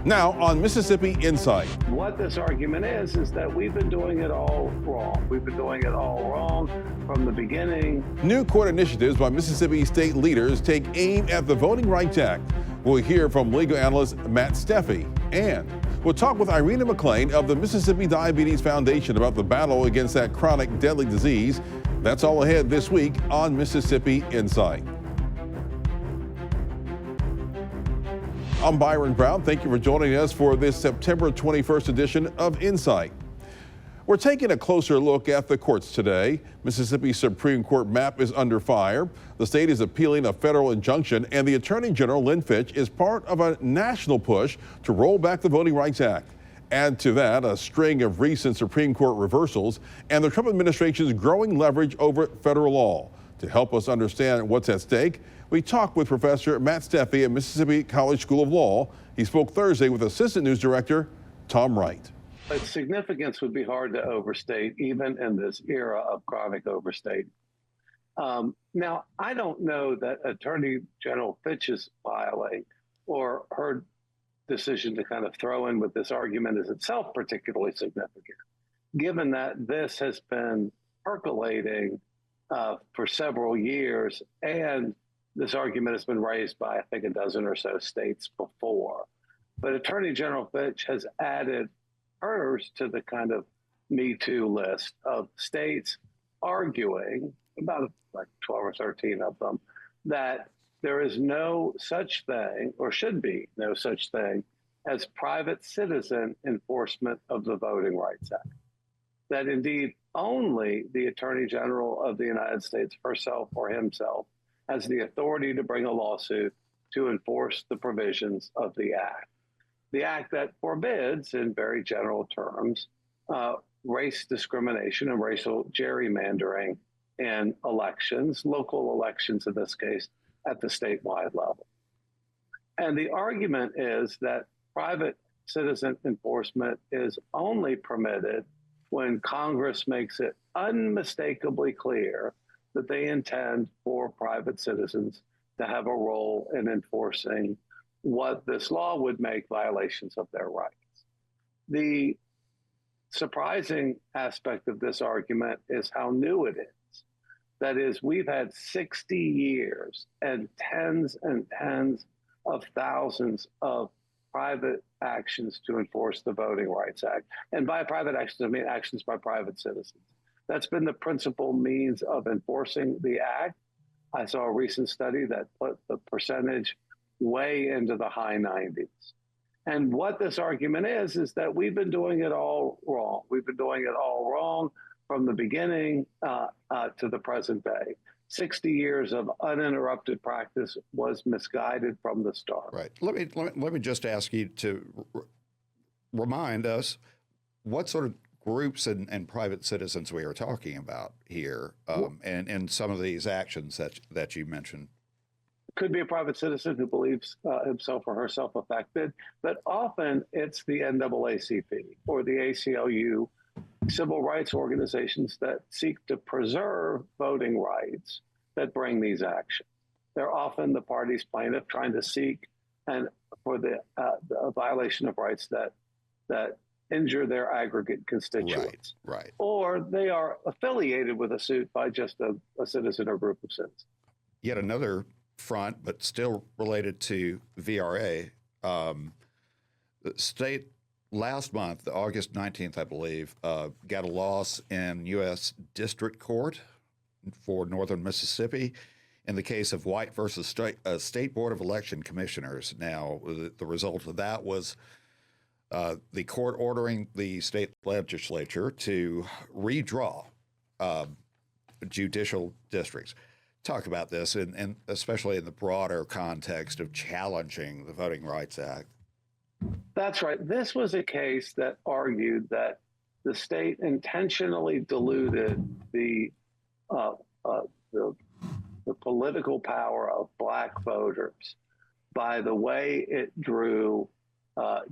Now on Mississippi Insight. What this argument is that we've been doing it all wrong. We've been doing it all wrong from the beginning. New court initiatives by Mississippi state leaders take aim at the Voting Rights Act. We'll hear from legal analyst Matt Steffey. And we'll talk with Irina McClain of the Mississippi Diabetes Foundation about the battle against that chronic deadly disease. That's all ahead this week on Mississippi Insight. I'm Byron Brown. Thank you for joining us for this September 21st edition of Insight. We're taking a closer look at the courts today. Mississippi's Supreme Court map is under fire. The state is appealing a federal injunction, and the Attorney General, Lynn Fitch, is part of a national push to roll back the Voting Rights Act. Add to that a string of recent Supreme Court reversals and the Trump administration's growing leverage over federal law. To help us understand what's at stake, we talked with Professor Matt Steffey at Mississippi College School of Law. He spoke Thursday with Assistant News Director Tom Wright. Its significance would be hard to overstate, even in this era of chronic overstate. Now, I don't know that Attorney General Fitch's filing or her decision to kind of throw in with this argument is itself particularly significant, given that this has been percolating for several years, and this argument has been raised by, I think, a dozen or so states before. But Attorney General Fitch has added hers to the kind of Me Too list of states arguing, about like 12 or 13 of them, that there is no such thing, or should be no such thing, as private citizen enforcement of the Voting Rights Act. That indeed only the Attorney General of the United States herself or himself has the authority to bring a lawsuit to enforce the provisions of the act. The act that forbids, in very general terms, race discrimination and racial gerrymandering in elections, local elections in this case, at the statewide level. And the argument is that private citizen enforcement is only permitted when Congress makes it unmistakably clear that they intend for private citizens to have a role in enforcing what this law would make violations of their rights. The surprising aspect of this argument is how new it is. That is, we've had 60 years and tens of thousands of private actions to enforce the Voting Rights Act. And by private actions, I mean actions by private citizens. That's been the principal means of enforcing the act. I saw a recent study that put the percentage way into the high 90s. And what this argument is that we've been doing it all wrong. We've been doing it all wrong from the beginning to the present day. 60 years of uninterrupted practice was misguided from the start. Right. Let me just ask you to remind us what sort of groups and private citizens we are talking about here, and some of these actions that you mentioned. Could be a private citizen who believes himself or herself affected, but often it's the NAACP or the ACLU, civil rights organizations that seek to preserve voting rights that bring these actions. They're often the party's plaintiff trying to seek for the violation of rights that injure their aggregate constituents. Right. Or they are affiliated with a suit by just a citizen or group of citizens. Yet another front, but still related to VRA. The state last month, August 19th, I believe, got a loss in U.S. District Court for Northern Mississippi in the case of White versus State Board of Election Commissioners. Now, the result of that was the court ordering the state legislature to redraw judicial districts. Talk about this, and especially in the broader context of challenging the Voting Rights Act. That's right. This was a case that argued that the state intentionally diluted the political power of Black voters by the way it drew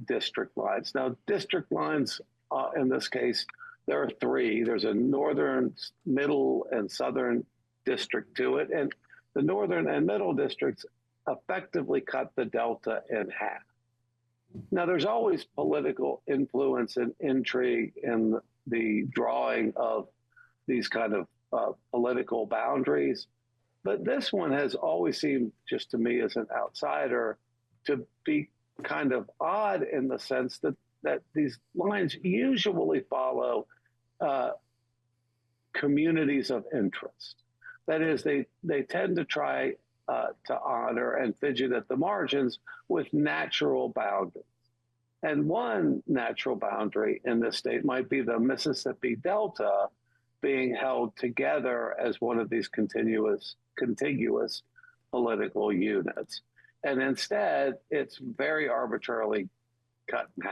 district lines. Now, district lines in this case, there are three. There's a northern, middle, and southern district to it. And the northern and middle districts effectively cut the delta in half. Now, there's always political influence and intrigue in the drawing of these kind of political boundaries. But this one has always seemed, just to me as an outsider, to be kind of odd in the sense that these lines usually follow communities of interest. That is, they tend to try to honor and fidget at the margins with natural boundaries. And one natural boundary in this state might be the Mississippi Delta being held together as one of these contiguous political units. And instead, it's very arbitrarily cut in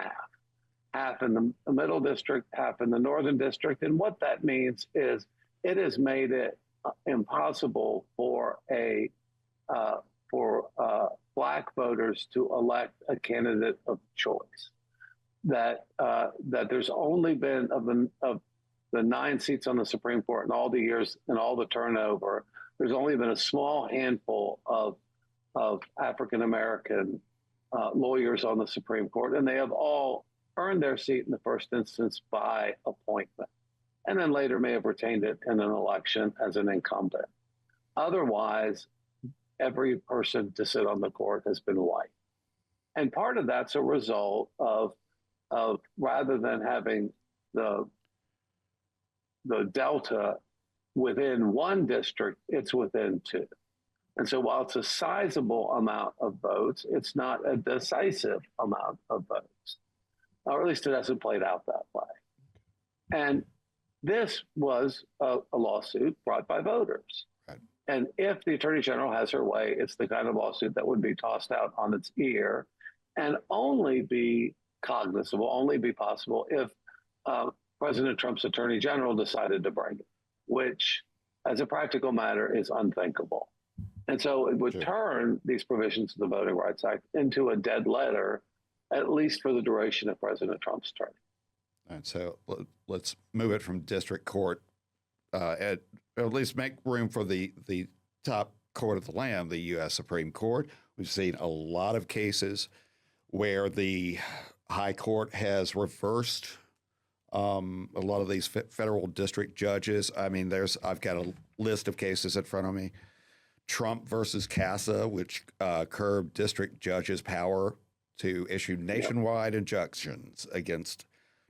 half in the middle district, half in the northern district. And what that means is it has made it impossible for Black voters to elect a candidate of choice. That there's only been of the 9 seats on the Supreme Court in all the years and all the turnover, there's only been a small handful of African American lawyers on the Supreme Court, and they have all earned their seat in the first instance by appointment, and then later may have retained it in an election as an incumbent. Otherwise, every person to sit on the court has been white. And part of that's a result of rather than having the Delta within one district, it's within 2. And so while it's a sizable amount of votes, it's not a decisive amount of votes, or at least it hasn't played out that way. And this was a lawsuit brought by voters. Right. And if the Attorney General has her way, it's the kind of lawsuit that would be tossed out on its ear and only be cognizable, only be possible if President Trump's Attorney General decided to bring it, which as a practical matter is unthinkable. And so it would turn these provisions of the Voting Rights Act into a dead letter, at least for the duration of President Trump's term. And so let's move it from district court, at least make room for the top court of the land, the U.S. Supreme Court. We've seen a lot of cases where the high court has reversed a lot of these federal district judges. I mean, I've got a list of cases in front of me. Trump versus CASA, which curbed district judges' power to issue nationwide injunctions against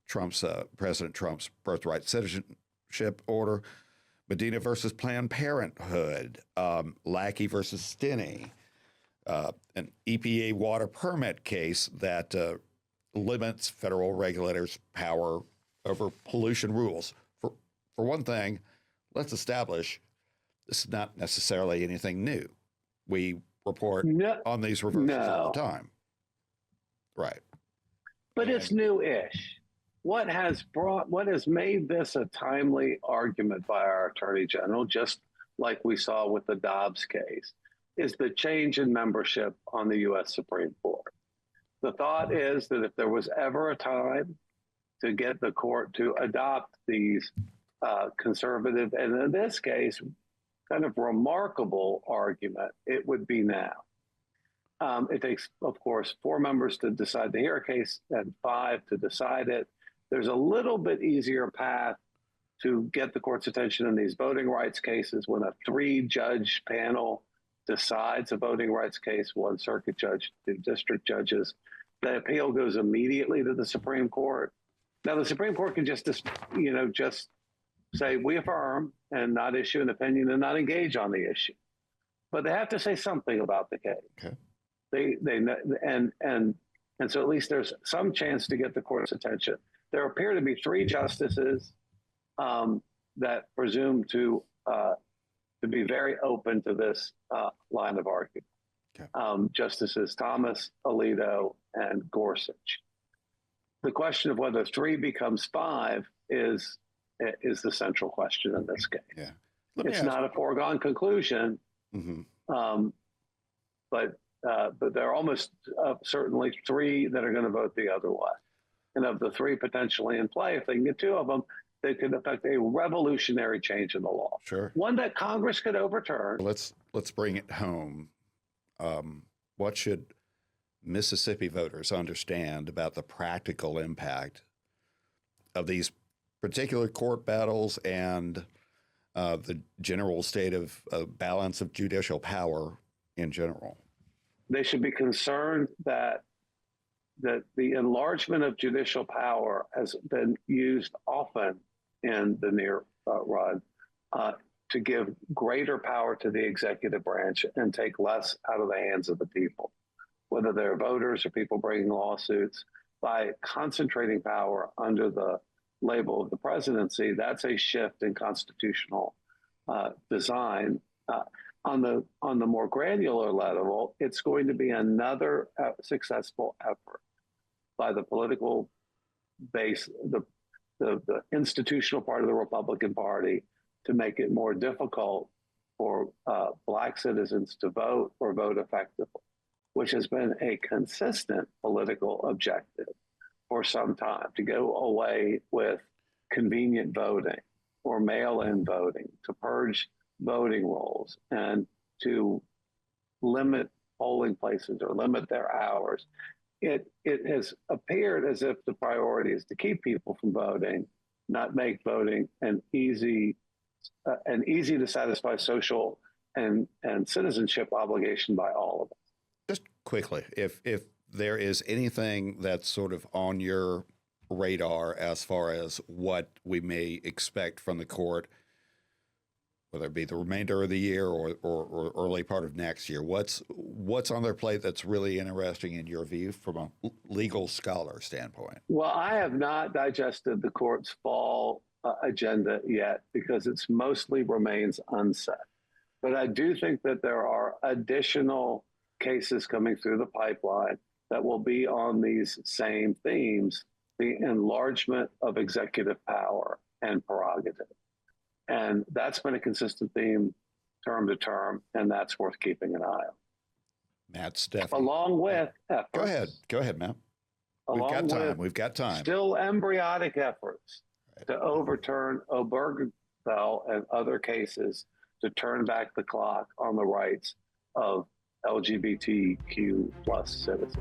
President Trump's birthright citizenship order. Medina versus Planned Parenthood, Lackey versus Stinney, an EPA water permit case that limits federal regulators' power over pollution rules. For one thing, let's establish this is not necessarily anything new. We report on these reversals all the time. Right. But it's new-ish. What has made this a timely argument by our Attorney General, just like we saw with the Dobbs case, is the change in membership on the U.S. Supreme Court. The thought is that if there was ever a time to get the court to adopt these conservative, and in this case, kind of remarkable argument, it would be now. It takes, of course, 4 members to decide to hear a case and 5 to decide it. There's a little bit easier path to get the court's attention in these voting rights cases when a 3-judge panel decides a voting rights case, 1 circuit judge, 2 district judges. The appeal goes immediately to the Supreme Court. Now, the Supreme Court can just say, we affirm, and not issue an opinion and not engage on the issue. But they have to say something about the case. Okay. And so at least there's some chance to get the court's attention. There appear to be 3 justices that presume to be very open to this line of argument. Okay. Justices Thomas, Alito, and Gorsuch. The question of whether 3 becomes 5 is the central question in this case. Yeah. It's not a foregone conclusion, but there are almost certainly 3 that are going to vote the other way. And of the 3 potentially in play, if they can get 2 of them, they could affect a revolutionary change in the law. Sure. One that Congress could overturn. Let's bring it home. What should Mississippi voters understand about the practical impact of these particular court battles and the general state of balance of judicial power in general? They should be concerned that the enlargement of judicial power has been used often in the near run to give greater power to the executive branch and take less out of the hands of the people, whether they're voters or people bringing lawsuits. By concentrating power under the label of the presidency, that's a shift in constitutional design. On the more granular level, it's going to be another successful effort by the political base, the institutional part of the Republican Party, to make it more difficult for Black citizens to vote or vote effectively, which has been a consistent political objective for some time, to go away with convenient voting or mail-in voting, to purge voting rolls and to limit polling places or limit their hours. It has appeared as if the priority is to keep people from voting, not make voting an easy to satisfy social and citizenship obligation by all of us. Just quickly, if there is anything that's sort of on your radar as far as what we may expect from the court, whether it be the remainder of the year or early part of next year, what's on their plate that's really interesting in your view from a legal scholar standpoint? Well, I have not digested the court's fall agenda yet because it's mostly remains unset. But I do think that there are additional cases coming through the pipeline that will be on these same themes, the enlargement of executive power and prerogative. And that's been a consistent theme term to term, and that's worth keeping an eye on. Matt, Steffey. Along with efforts. Go ahead, Matt. We've got time. Still embryonic efforts to overturn Obergefell and other cases to turn back the clock on the rights of LGBTQ plus citizens.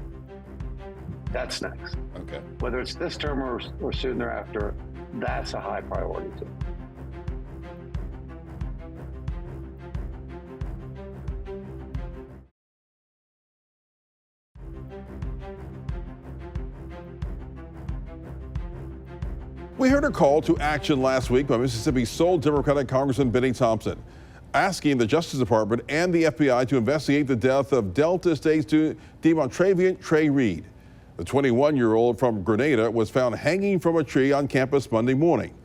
That's next. Okay. Whether it's this term or soon thereafter, that's a high priority too. We heard a call to action last week by Mississippi's sole Democratic Congressman Benny Thompson, asking the Justice Department and the FBI to investigate the death of Delta State student Demontraviant Trey Reed. The 21-year-old from Grenada was found hanging from a tree on campus Monday morning.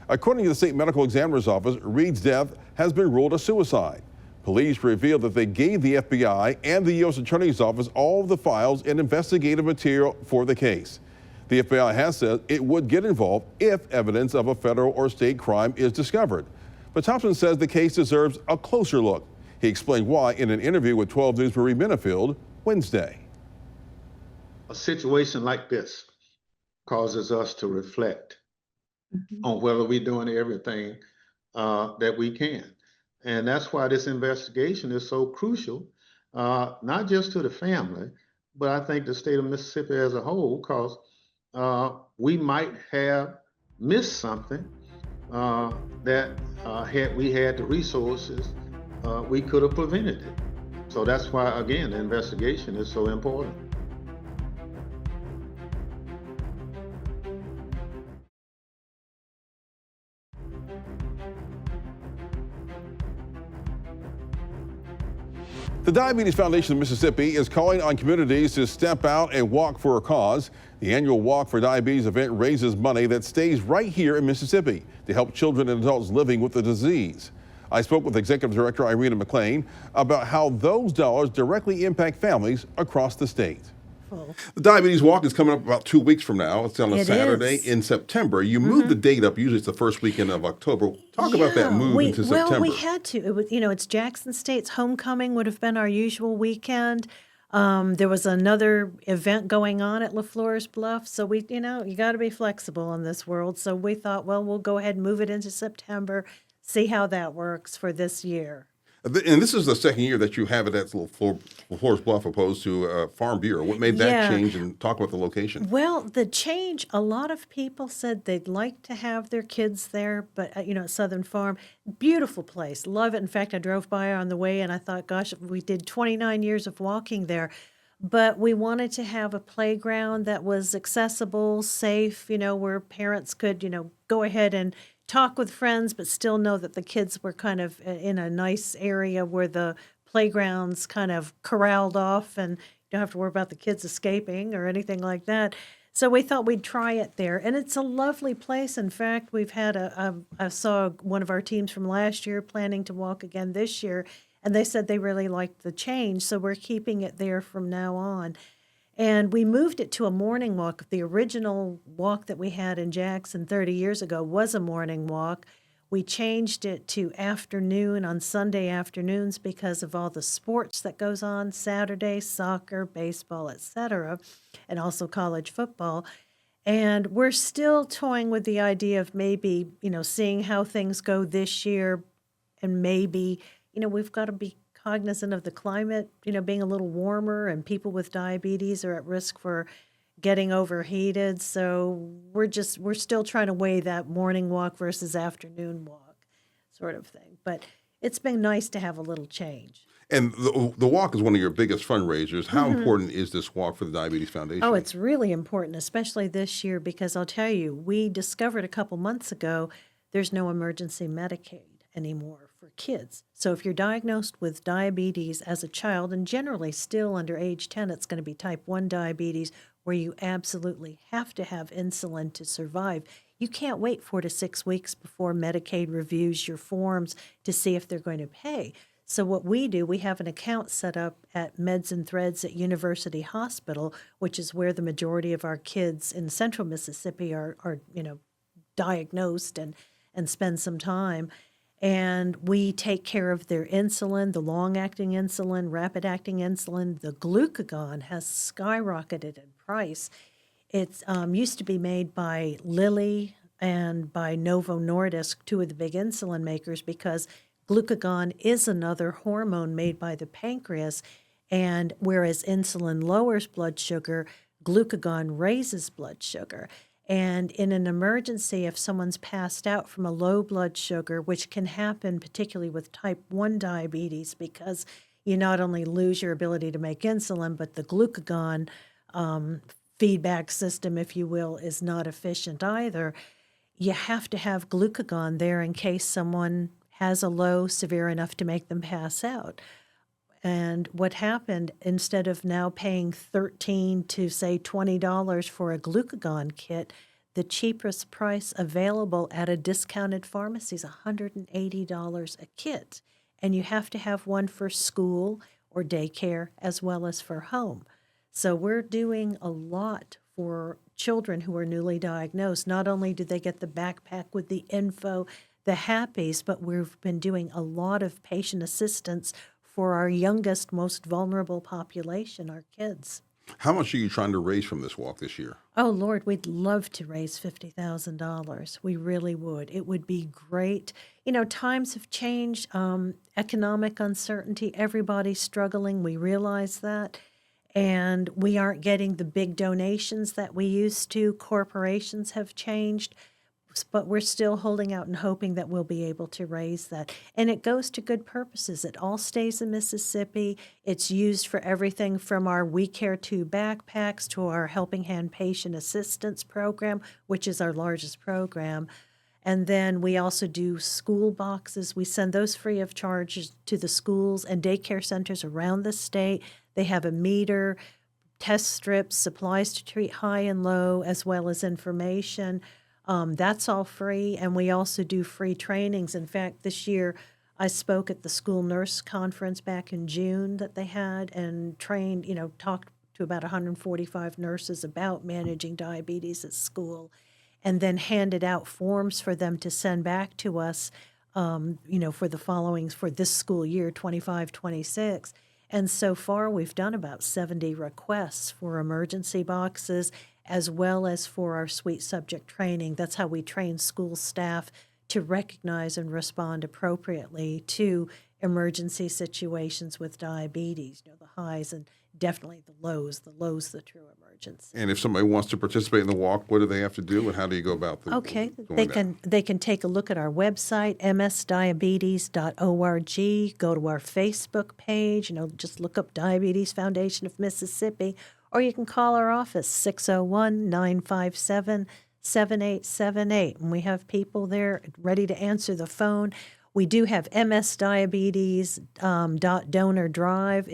According to the state medical examiner's office, Reed's death has been ruled a suicide. Police revealed that they gave the FBI and the U.S. Attorney's Office all of the files and investigative material for the case. The FBI has said it would get involved if evidence of a federal or state crime is discovered. But Thompson says the case deserves a closer look. He explained why in an interview with 12 News' Marie Benefield Wednesday. A situation like this causes us to reflect on whether we're doing everything that we can. And that's why this investigation is so crucial, not just to the family, but I think the state of Mississippi as a whole, because we might have missed something that had we had the resources, we could have prevented it. So that's why, again, the investigation is so important. The Diabetes Foundation of Mississippi is calling on communities to step out and walk for a cause. The annual Walk for Diabetes event raises money that stays right here in Mississippi to help children and adults living with the disease. I spoke with Executive Director Irina McClain about how those dollars directly impact families across the state. The Diabetes Walk is coming up about 2 weeks from now. It's on a Saturday in September. You moved the date up. Usually it's the first weekend of October. Talk about that move into September. Well, we had to. It was, it's Jackson State's homecoming would have been our usual weekend. There was another event going on at LaFleur's Bluff. So we, you got to be flexible in this world. So we thought, well, we'll go ahead and move it into September, see how that works for this year. And this is the second year that you have it at Floors Bluff opposed to Farm Bureau. What made that Yeah. change, and talk about the location? Well, the change, a lot of people said they'd like to have their kids there, but at Southern Farm, beautiful place, love it. In fact, I drove by on the way and I thought, gosh, we did 29 years of walking there, but we wanted to have a playground that was accessible, safe, where parents could, go ahead and talk with friends, but still know that the kids were kind of in a nice area where the playground's kind of corralled off and don't have to worry about the kids escaping or anything like that. So we thought we'd try it there. And it's a lovely place. In fact, we've had I saw one of our teams from last year planning to walk again this year, and they said they really liked the change. So we're keeping it there from now on. And we moved it to a morning walk. The original walk that we had in Jackson 30 years ago was a morning walk. We changed it to afternoon on Sunday afternoons because of all the sports that goes on Saturday, soccer, baseball, etc., and also college football. And we're still toying with the idea of maybe, seeing how things go this year, and maybe, we've got to be cognizant of the climate, being a little warmer, and people with diabetes are at risk for getting overheated. So we're still trying to weigh that morning walk versus afternoon walk sort of thing. But it's been nice to have a little change. And the walk is one of your biggest fundraisers. How important is this walk for the Diabetes Foundation? Oh, it's really important, especially this year, because I'll tell you, we discovered a couple months ago there's no emergency Medicaid anymore for kids. So if you're diagnosed with diabetes as a child, and generally still under age 10, it's going to be type 1 diabetes, where you absolutely have to have insulin to survive. You can't wait 4 to 6 weeks before Medicaid reviews your forms to see if they're going to pay. So what we do, we have an account set up at Meds and Threads at University Hospital, which is where the majority of our kids in central Mississippi are diagnosed and spend some time. And we take care of their insulin, the long-acting insulin, rapid-acting insulin. The glucagon has skyrocketed in price. It used to be made by Lilly and by Novo Nordisk, two of the big insulin makers, because glucagon is another hormone made by the pancreas. And whereas insulin lowers blood sugar, glucagon raises blood sugar. And in an emergency, if someone's passed out from a low blood sugar, which can happen particularly with type 1 diabetes, because you not only lose your ability to make insulin, but the glucagon feedback system, if you will, is not efficient either. You have to have glucagon there in case someone has a low severe enough to make them pass out. And what happened, instead of now paying $13 to say $20 for a glucagon kit, the cheapest price available at a discounted pharmacy is $180 a kit. And you have to have one for school or daycare as well as for home. So we're doing a lot for children who are newly diagnosed. Not only do they get the backpack with the info, the happies, but we've been doing a lot of patient assistance for our youngest, most vulnerable population, our kids. How much are you trying to raise from this walk this year? Oh, Lord, we'd love to raise $50,000. We really would. It would be great. Times have changed, economic uncertainty, everybody's struggling. We realize that. And we aren't getting the big donations that we used to. Corporations have changed. But we're still holding out and hoping that we'll be able to raise that. And it goes to good purposes. It all stays in Mississippi. It's used for everything from our We Care 2 backpacks to our Helping Hand Patient Assistance Program, which is our largest program. And then we also do school boxes. We send those free of charge to the schools and daycare centers around the state. They have a meter, test strips, supplies to treat high and low, as well as information. That's all free, and we also do free trainings. In fact, this year I spoke at the school nurse conference back in June that they had and trained, talked to about 145 nurses about managing diabetes at school, and then handed out forms for them to send back to us, for this school year, 25-26. And so far, we've done about 70 requests for emergency boxes, as well as for our sweet subject training. That's how we train school staff to recognize and respond appropriately to emergency situations with diabetes, the highs and definitely the lows, the true emergency. And if somebody wants to participate in the walk, what do they have to do, and how do you go about Okay, doing they can take a look at our website, msdiabetes.org, go to our Facebook page, just look up Diabetes Foundation of Mississippi, or you can call our office, 601-957-7878, and we have people there ready to answer the phone. We do have msdiabetes.donor drive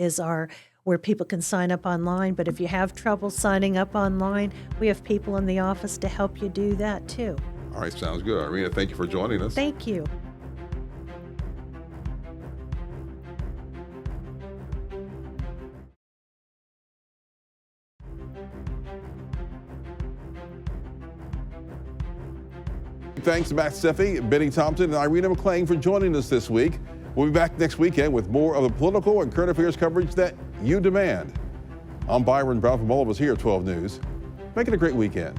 where people can sign up online, but if you have trouble signing up online, we have people in the office to help you do that too. All right, sounds good. Irina, thank you for joining us. Thank you. Thanks to Matt Steffey, Benny Thompson, and Irina McClain for joining us this week. We'll be back next weekend with more of the political and current affairs coverage that you demand. I'm Byron Brown from all of us here at 12 News. Make it a great weekend.